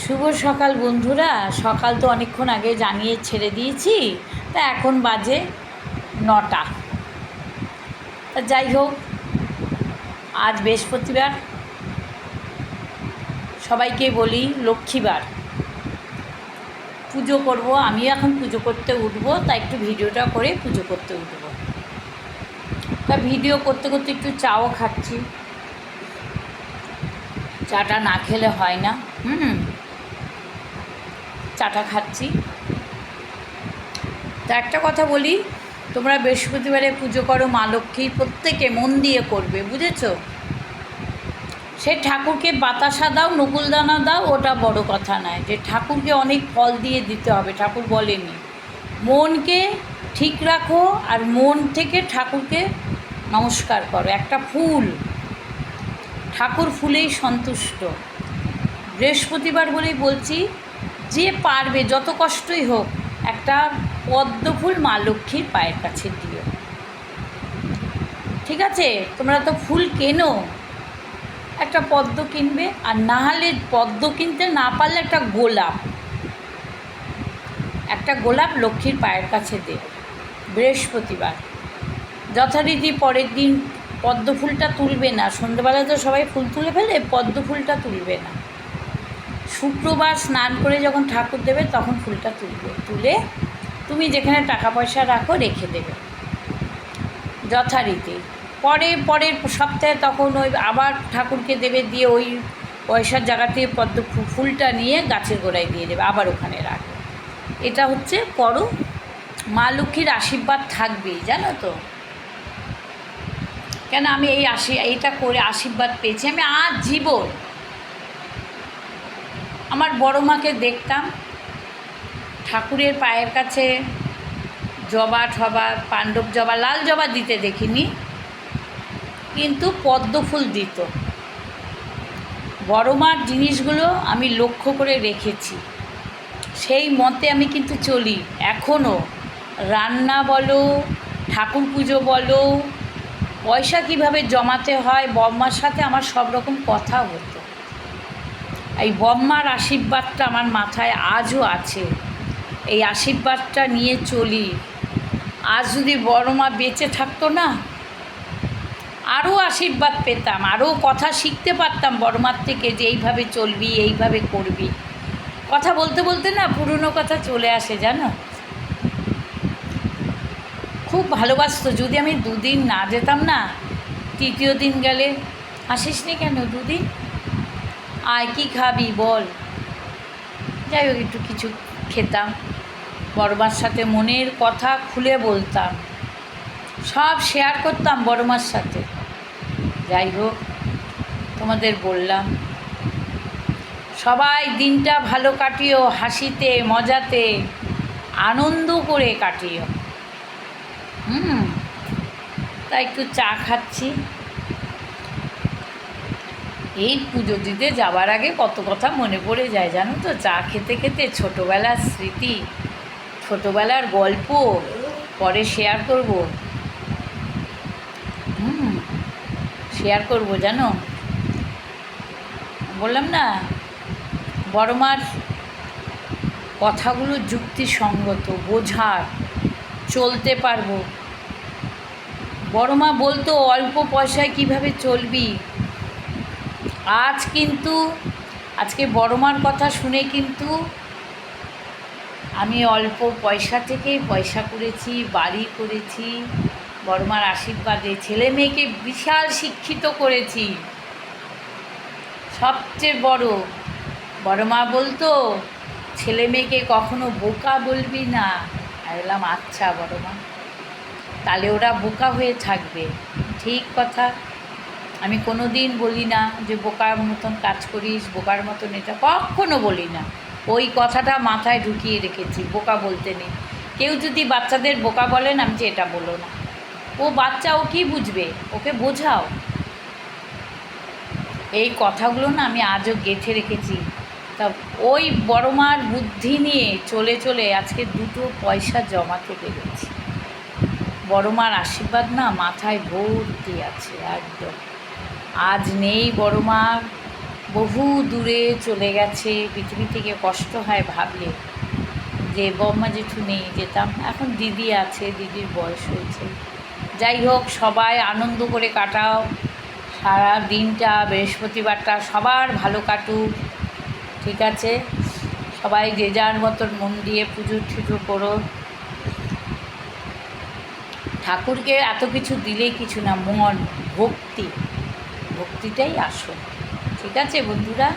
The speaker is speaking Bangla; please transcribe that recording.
শুভ সকাল বন্ধুরা। সকাল তো অনেকক্ষণ আগে জানিয়ে ছেড়ে দিয়েছি, তা এখন বাজে 9টা। তা যাই হোক, আজ বৃহস্পতিবার, সবাইকে বলি লক্ষ্মীবার, পুজো করব। আমিও এখন পুজো করতে উঠবো, তা একটু ভিডিওটা করে পুজো করতে উঠবো। তা ভিডিও করতে করতে একটু চাও খাচ্ছি, চাটা না খেলে হয় না। চাটা খাচ্ছি। তা একটা কথা বলি, তোমরা বৃহস্পতিবারে পুজো করো মা লক্ষ্মী, প্রত্যেকে মন দিয়ে করবে, বুঝেছো? সে ঠাকুরকে বাতাসা দাও, নকুলদানা দাও, ওটা বড় কথা নয়। যে ঠাকুরকে অনেক ফল দিয়ে দিতে হবে, ঠাকুর বলেনি। মনকে ঠিক রাখো আর মন থেকে ঠাকুরকে নমস্কার করো। একটা ফুল, ঠাকুর ফুলেই সন্তুষ্ট। বৃহস্পতিবার বলেই বলছি, যে পারবে যত কষ্টই হোক একটা পদ্ম ফুল মা লক্ষ্মীর পায়ের কাছে দিও, ঠিক আছে? তোমরা তো ফুল কেনো, একটা পদ্ম কিনবে, আর না হলে পদ্ম কিনতে না পারলে একটা গোলাপ লক্ষ্মীর পায়ের কাছে দে বৃহস্পতিবার। যথারীতি পরের দিন পদ্ম ফুলটা তুলবে না, সন্ধ্যেবেলা তো সবাই ফুল তুলে ফেলে, পদ্ম ফুলটা তুলবে না। শুক্রবার স্নান করে যখন ঠাকুর দেবে তখন ফুলটা তুলবে, তুলে তুমি যেখানে টাকা পয়সা রাখো রেখে দেবে যথারীতি। পরের সপ্তাহে তখন ওই আবার ঠাকুরকে দেবে, দিয়ে ওই পয়সার জায়গাতে পদ্ম ফুলটা নিয়ে গাছের গোড়ায় দিয়ে দেবে, আবার ওখানে রাখবে। এটা হচ্ছে করো, মা লক্ষ্মীর আশীর্বাদ থাকবেই, জানো তো? কেন আমি এইটা করে আশীর্বাদ পেয়েছি আমি আজ জীবন। আমার বড় মাকে দেখতাম ঠাকুরের পায়ের কাছে জবা ঠবা, পাণ্ডব জবা, লাল জবা দিতে দেখিনি, কিন্তু পদ্ম ফুল দিত। বড় মার জিনিসগুলো আমি লক্ষ্য করে রেখেছি, সেই মতে আমি কিন্তু চলি এখনও। রান্না বলো, ঠাকুর পুজো বলো, পয়সা কিভাবে জমাতে হয়, বম্মার সাথে আমার সব রকম কথা হতো। এই বম্মার আশীর্বাদটা আমার মাথায় আজও আছে, এই আশীর্বাদটা নিয়ে চলি। আজ যদি বড় মা বেঁচে থাকতো না, আরও আশীর্বাদ পেতাম, আরও কথা শিখতে পারতাম বড় মার থেকে, যে এইভাবে চলবি, এইভাবে করবি। কথা বলতে বলতে না পুরনো কথা চলে আসে, জানো? খুব ভালোবাসতো। যদি আমি দুদিন না যেতাম না, তৃতীয় দিন গেলে, আসিস নি কেন দুদিন, আয় কী খাবি বল। যাই হোক, একটু কিছু খেতাম, বড়মার সাথে মনের কথা খুলে বলতাম, সব শেয়ার করতাম বড়মার সাথে। যাই হোক, তোমাদের বললাম, সবাই দিনটা ভালো কাটিও, হাসিতে মজাতে আনন্দ করে কাটিও। তাই একটু চা খাচ্ছি। এই পুজো দিতে যাওয়ার আগে কত কথা মনে পড়ে যায়, জানো তো? চা খেতে খেতে ছোটোবেলার স্মৃতি, ছোটোবেলার গল্প পরে শেয়ার করব, জানো? বললাম না, বড় মার কথাগুলো যুক্তিসঙ্গত, বোঝার, চলতে পারবো। বড় মা বলতো অল্প পয়সায় কিভাবে চলবি। আজকে বড় মার কথা শুনে কিন্তু আমি অল্প পয়সা থেকেই পয়সা করেছি, বাড়ি করেছি, বড় মার আশীর্বাদে ছেলে মেয়েকে বিশাল শিক্ষিত করেছি। সবচেয়ে বড় মা বলতো ছেলে মেয়েকে কখনো বোকা বলবি না। আমি বললাম আচ্ছা বড় মা, তাহলে ওরা বোকা হয়ে থাকবে। ঠিক কথা, আমি কোনো দিন বলি না যে বোকার মতন কাজ করিস, বোকার মতন, এটা কখনো বলি না। ওই কথাটা মাথায় ঢুকিয়ে রেখেছি, বোকা বলতে নেই। কেউ যদি বাচ্চাদের বোকা বলেন, আমি যে এটা বলো না, ও বাচ্চা, ও কী বুঝবে, ওকে বোঝাও। এই কথাগুলো না আমি আজও গেঁথে রেখেছি। তা ওই বড় মার বুদ্ধি নিয়ে চলে চলে আজকে 2 পয়সা জমাতে পেরেছি। বড় মার আশীর্বাদ না মাথায় ভর্তি আছে একদম। আজ নেই বড় মা, বহু দূরে চলে গেছে, পৃথিবী থেকে কষ্ট হয় ভাবলে যে বম্মা জেঠু নেই, যেতাম। এখন দিদি আছে, দিদির বয়স হয়েছে। যাই হোক, সবাই আনন্দ করে কাটাও সারা দিনটা, বৃহস্পতিবারটা সবার ভালো কাটুক, ঠিক আছে? সবাই যে যার মতন মন দিয়ে পুজো টুজো করো। ঠাকুরকে এত কিছু দিলেই কিছু না, মন, ভক্তিটাই আসল, ঠিক আছে বন্ধুরা?